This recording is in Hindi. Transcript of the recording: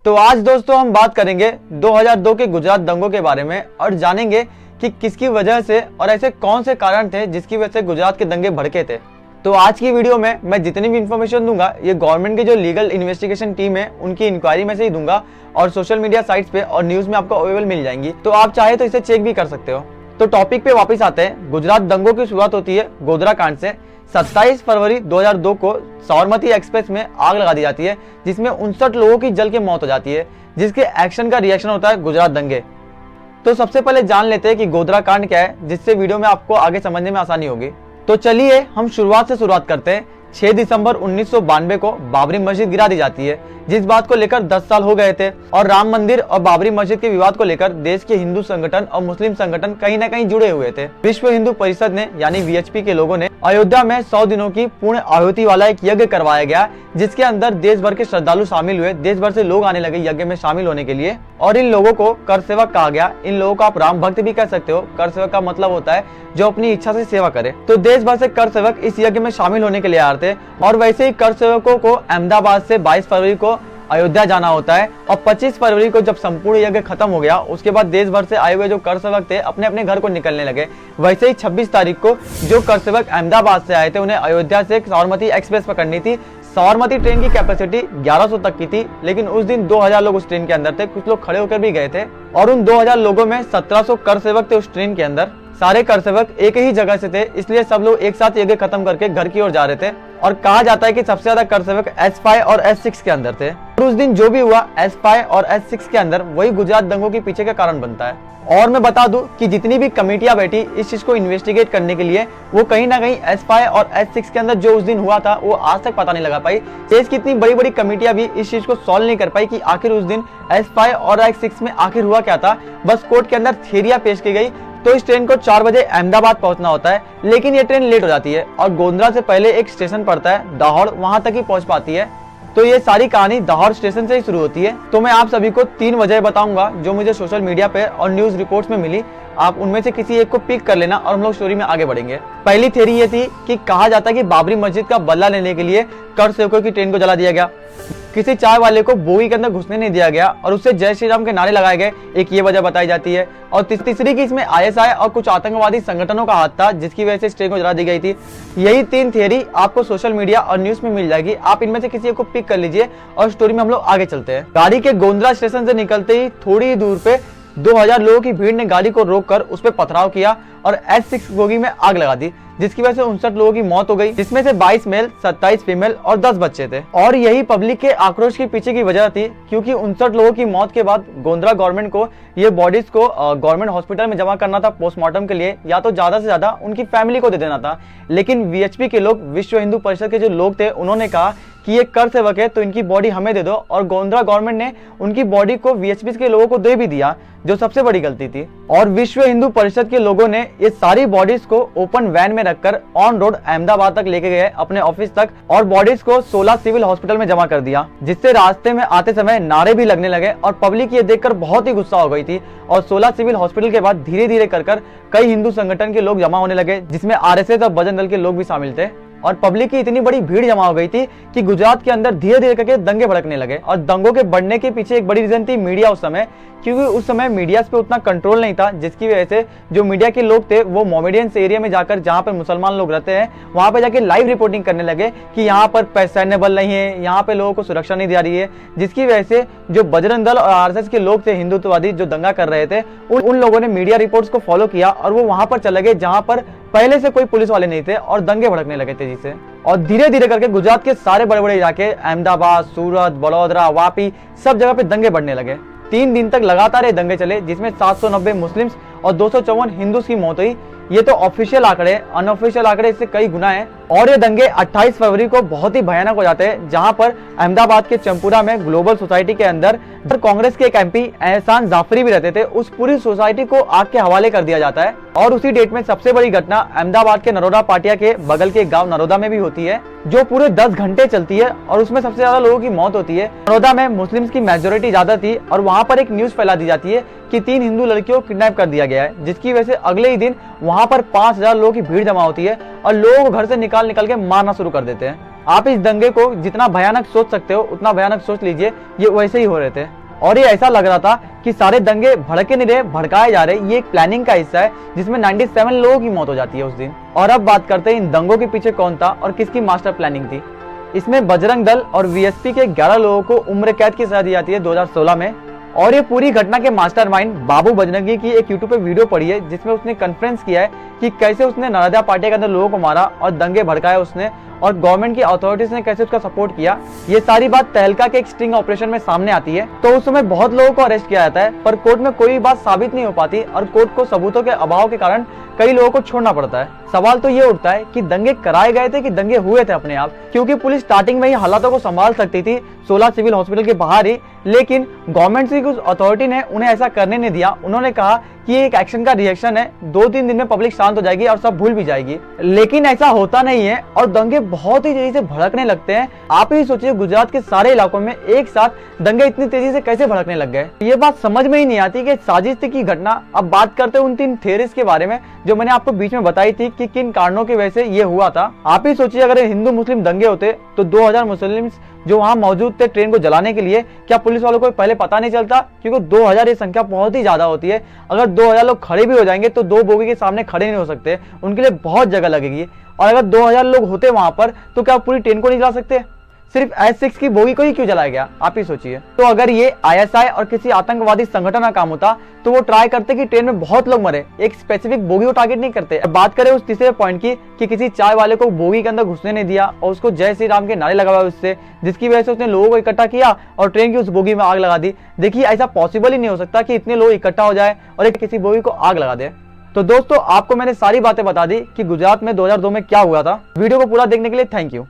तो आज दोस्तों हम बात करेंगे 2002 के गुजरात दंगों के बारे में और जानेंगे कि किसकी वजह से और ऐसे कौन से कारण थे जिसकी वजह से गुजरात के दंगे भड़के थे। तो आज की वीडियो में मैं जितनी भी इंफॉर्मेशन दूंगा ये गवर्नमेंट की जो लीगल इन्वेस्टिगेशन टीम है उनकी इंक्वायरी में से ही दूंगा और सोशल मीडिया साइट्स पे और न्यूज में आपको अवेलेबल मिल जाएंगी, तो आप चाहे तो इसे चेक भी कर सकते हो। तो टॉपिक पे वापस आते हैं। गुजरात दंगों की शुरुआत होती है गोधरा कांड से। 27 फरवरी 2002 को साबरमती एक्सप्रेस में आग लगा दी जाती है जिसमें 59 लोगों की जल के मौत हो जाती है, जिसके एक्शन का रिएक्शन होता है गुजरात दंगे। तो सबसे पहले जान लेते हैं कि गोधरा कांड क्या है, जिससे वीडियो में आपको आगे समझने में आसानी होगी। तो चलिए हम शुरुआत से शुरुआत करते हैं। 6 दिसंबर 1992 को बाबरी मस्जिद गिरा दी जाती है, जिस बात को लेकर 10 साल हो गए थे और राम मंदिर और बाबरी मस्जिद के विवाद को लेकर देश के हिंदू संगठन और मुस्लिम संगठन कहीं न कहीं जुड़े हुए थे। विश्व हिंदू परिषद ने यानी वीएचपी के लोगों ने अयोध्या में 100 दिनों की पूर्ण आहुति वाला एक यज्ञ करवाया गया, जिसके अंदर देश भर के श्रद्धालु शामिल हुए। देश भर से लोग आने लगे यज्ञ में शामिल होने के लिए और इन लोगों को कर सेवक कहा गया। इन लोगों को आप राम भक्त भी कह सकते हो। कर सेवक का मतलब होता है जो अपनी इच्छा से सेवा करे। तो देश भर से कर सेवक इस यज्ञ में शामिल होने के लिए आ रहे थे और वैसे ही कर सेवकों को अहमदाबाद से 22 फरवरी को अयोध्या जाना होता है और 25 फरवरी को जब संपूर्ण यज्ञ खत्म हो गया उसके बाद देश भर से आए हुए जो कर सेवक थे अपने अपने घर को निकलने लगे। वैसे ही 26 तारीख को जो कर सेवक अहमदाबाद से आए थे उन्हें अयोध्या से साबरमती एक्सप्रेस पकड़नी थी। साबरमती ट्रेन की कैपेसिटी 1100 तक की थी, लेकिन उस दिन 2000 लोग उस ट्रेन के अंदर थे। कुछ लोग खड़े होकर भी गए थे और उन 2000 लोगों में 1700 कर सेवक थे उस ट्रेन के अंदर। सारे कर सेवक एक ही जगह से थे, इसलिए सब लोग एक साथ यज्ञ खत्म करके घर की ओर जा रहे थे और कहा जाता है कि सबसे ज्यादा कर सेवक S5 और S6 के अंदर थे। और उस दिन जो भी हुआ S5 और S6 के अंदर वही गुजरात दंगों के पीछे का कारण बनता है। और मैं बता दूं कि जितनी भी कमेटियां बैठी इस चीज को इन्वेस्टिगेट करने के लिए वो कहीं ना कहीं S5 और S6 के अंदर जो उस दिन हुआ था वो आज तक पता नहीं लगा पाई। देश की इतनी बड़ी बड़ी कमेटियां भी इस चीज को सॉल्व नहीं कर पाई कि आखिर उस दिन S5 और S6 में आखिर हुआ क्या था। बस कोर्ट के अंदर थियरियां पेश की गई। तो इस ट्रेन को 4 बजे अहमदाबाद पहुंचना होता है, लेकिन ये ट्रेन लेट हो जाती है और गोंधरा से पहले एक स्टेशन पड़ता है दाहोद, वहां तक ही पहुंच पाती है। तो ये सारी कहानी दाहोद स्टेशन से ही शुरू होती है। तो मैं आप सभी को 3 वजह बताऊंगा जो मुझे सोशल मीडिया पे और न्यूज रिपोर्ट्स में मिली। आप उनमें से किसी एक को पिक कर लेना और हम लोग स्टोरी में आगे बढ़ेंगे। पहली थ्योरी ये थी कि कहा जाता है कि बाबरी मस्जिद का बदला लेने के लिए कर सेवकों की ट्रेन को जला दिया गया। किसी चाय वाले को बोगी के अंदर घुसने नहीं दिया गया और उससे जय श्री राम के नारे लगाए गए, एक ये वजह बताई जाती है। और तीसरी की इसमें ISI और कुछ आतंकवादी संगठनों का हाथ था, जिसकी वजह से इस ट्रेन को जला दी गई थी। यही 3 थियरी आपको सोशल मीडिया और न्यूज में मिल जाएगी। आप इनमें से किसी को पिक कर लीजिए और स्टोरी में हम लोग आगे चलते हैं। गाड़ी के गोंधरा स्टेशन से निकलते ही थोड़ी ही दूर पे 2000 लोगों की भीड़ ने गाड़ी को रोककर उस पर पथराव किया और S6 बोगी में आग लगा दी, जिसकी वजह से 59 लोगों की मौत हो गई, जिसमें से 22 मेल, 27 फीमेल और 10 बच्चे थे। और यही पब्लिक के आक्रोश के पीछे की वजह थी, क्योंकि 59 लोगों की मौत के बाद गोंधरा गवर्नमेंट को ये बॉडीज को गवर्नमेंट हॉस्पिटल में जमा करना था पोस्टमार्टम के लिए, या तो ज्यादा से ज्यादा उनकी फैमिली को दे देना था। लेकिन वीएचपी के लोग, विश्व हिंदू परिषद के जो लोग थे, उन्होंने कहा कि ये कर सेवक है तो इनकी बॉडी हमें दे दो, और गोंधरा गवर्नमेंट ने उनकी बॉडी को वीएचपी के लोगों को दे भी दिया, जो सबसे बड़ी गलती थी। और विश्व हिंदू परिषद के लोगों ने ये सारी बॉडीज को ओपन वैन में रखकर ऑन रोड अहमदाबाद तक लेके गए अपने ऑफिस तक और बॉडीज को 16 सिविल हॉस्पिटल में जमा कर दिया, जिससे रास्ते में आते समय नारे भी लगने लगे और पब्लिक ये देखकर बहुत ही गुस्सा हो गई थी। और 16 सिविल हॉस्पिटल के बाद धीरे धीरे कर कई हिंदू संगठन के लोग जमा होने लगे, जिसमें RSS और बजरंग दल के लोग भी शामिल थे। और पब्लिक की इतनी बड़ी भीड़ जमा हो गई थी कि गुजरात के अंदर धीरे धीरे करके दंगे भड़कने लगे। और दंगों के बढ़ने के पीछे एक बड़ी रीजन थी मीडिया उस समय, क्योंकि उस समय मीडिया पे उतना कंट्रोल नहीं था, जिसकी वजह से जो मीडिया के लोग थे वो मोमेडियंस एरिया में जाकर, जहाँ पर मुसलमान लोग रहते हैं, वहां पे जाके लाइव रिपोर्टिंग करने लगे कि यहाँ पर सैन्य बल नहीं है, यहाँ पे लोगों को सुरक्षा नहीं दिया रही है। जिसकी वजह से जो बजरंग दल और RSS के लोग थे, हिंदुत्ववादी जो दंगा कर रहे थे, उन लोगों ने मीडिया रिपोर्ट्स को फॉलो किया और वो वहां पर चले गए जहां पर पहले से कोई पुलिस वाले नहीं थे और दंगे भड़कने लगे तेजी से। और धीरे धीरे करके गुजरात के सारे बड़े बड़े इलाके, अहमदाबाद, सूरत, बड़ौदा, वापी, सब जगह पे दंगे बढ़ने लगे। 3 दिन तक लगातार ये दंगे चले, जिसमें 790 मुस्लिम्स और 254 हिंदूज की मौत हुई। ये तो ऑफिशियल आंकड़े, अनऑफिशियल आंकड़े इससे कई गुना है। और ये दंगे 28 फरवरी को बहुत ही भयानक हो जाते हैं, जहां पर अहमदाबाद के चंपुरा में ग्लोबल सोसाइटी के अंदर कांग्रेस के एक MP एहसान जाफरी भी रहते थे। उस पूरी सोसाइटी को आग के हवाले कर दिया जाता है। और उसी डेट में सबसे बड़ी घटना अहमदाबाद के नरोदा पाटिया के बगल के गांव नरोदा में भी होती है, जो पूरे 10 घंटे चलती है और उसमें सबसे ज्यादा लोगों की मौत होती है। नरोदा में मुस्लिम्स की मेजोरिटी ज्यादा थी और वहां पर एक न्यूज फैला दी जाती है कि 3 हिंदू लड़कियों को किडनैप कर दिया गया है, जिसकी वजह से अगले ही दिन वहां पर 5000 लोगों की भीड़ जमा होती है और लोग घर से निकाल के मारना शुरू कर देते हैं। आप इस दंगे को जितना भयानक सोच सकते हो उतना भयानक सोच लीजिए, ये वैसे ही हो रहे थे। और ये ऐसा लग रहा था कि सारे दंगे भड़के नहीं रहे, भड़काए जा रहे। ये एक प्लानिंग का हिस्सा है जिसमें 97 लोगों की मौत हो जाती है उस दिन। और अब बात करते हैं इन दंगों के पीछे कौन था और किसकी मास्टर प्लानिंग थी। इसमें बजरंग दल और वीएसपी के 11 लोगों को उम्र कैद की सजा दी जाती है 2016 में। और ये पूरी घटना के मास्टरमाइंड बाबू बजरंगी की एक यूट्यूब पे वीडियो पड़ी है जिसमें उसने कॉन्फ्रेंस किया है कि कैसे उसने नर्मदा पार्टी के अंदर लोगों को मारा और दंगे भड़काए उसने, और गवर्नमेंट की अथॉरिटीज ने कैसे उसका सपोर्ट किया। ये सारी बात तहलका के एक स्टिंग ऑपरेशन में सामने आती है। तो उस समय बहुत लोगों को अरेस्ट किया जाता है, पर कोर्ट में कोई बात साबित नहीं हो पाती और कोर्ट को सबूतों के अभाव के कारण कई लोगों को छोड़ना पड़ता है। सवाल तो ये उठता है कि दंगे कराए गए थे कि दंगे हुए थे अपने आप, क्योंकि पुलिस स्टार्टिंग में ही हालातों को संभाल सकती थी 16 सिविल हॉस्पिटल के बाहर ही, लेकिन गवर्नमेंट की कुछ अथॉरिटी ने उन्हें ऐसा करने नहीं दिया। उन्होंने कहा कि ये एक एक्शन का रिएक्शन है, 2-3 दिन में पब्लिक शांत हो जाएगी और सब भूल भी जाएगी। लेकिन ऐसा होता नहीं है और दंगे बहुत ही तेजी से भड़कने लगते हैं। आप ही सोचिए गुजरात के सारे इलाकों में एक साथ दंगे इतनी तेजी से कैसे भड़कने लग गए। ये बात समझ में ही नहीं आती कि साजिश की घटना। अब बात करते हैं उन 3 थ्योरीज के बारे में जो मैंने आपको बीच में बताई थी कि किन कारणों की वजह से ये हुआ था। आप ही सोचिए अगर हिंदू मुस्लिम दंगे होते तो 2000 मुस्लिम जो वहां मौजूद थे ट्रेन को जलाने के लिए, क्या पुलिस वालों को पहले पता नहीं चलता? क्योंकि 2000 ये संख्या बहुत ही ज्यादा होती है। अगर 2000 लोग खड़े भी हो जाएंगे तो 2 बोगी के सामने खड़े नहीं हो सकते, उनके लिए बहुत जगह लगेगी। और अगर 2000 लोग होते वहां पर तो क्या पूरी ट्रेन को नहीं जला सकते? सिर्फ S6 की बोगी को ही क्यों जलाया गया, आप ही सोचिए। तो अगर ये ISI और किसी आतंकवादी संगठन का काम होता तो वो ट्राई करते कि ट्रेन में बहुत लोग मरे, एक स्पेसिफिक बोगी को टारगेट नहीं करते। अब बात करें उस तीसरे पॉइंट की कि किसी चाय वाले को बोगी के अंदर घुसने नहीं दिया और उसको जय श्री राम के नारे लगवाए उससे, जिसकी वजह से उसने लोगों को इकट्ठा किया और ट्रेन की उस बोगी में आग लगा दी। देखिए ऐसा पॉसिबल ही नहीं हो सकता कि इतने लोग इकट्ठा हो जाए और एक किसी बोगी को आग लगा दे। तो दोस्तों आपको मैंने सारी बातें बता दी कि गुजरात में 2002 में क्या हुआ था। वीडियो को पूरा देखने के लिए थैंक यू।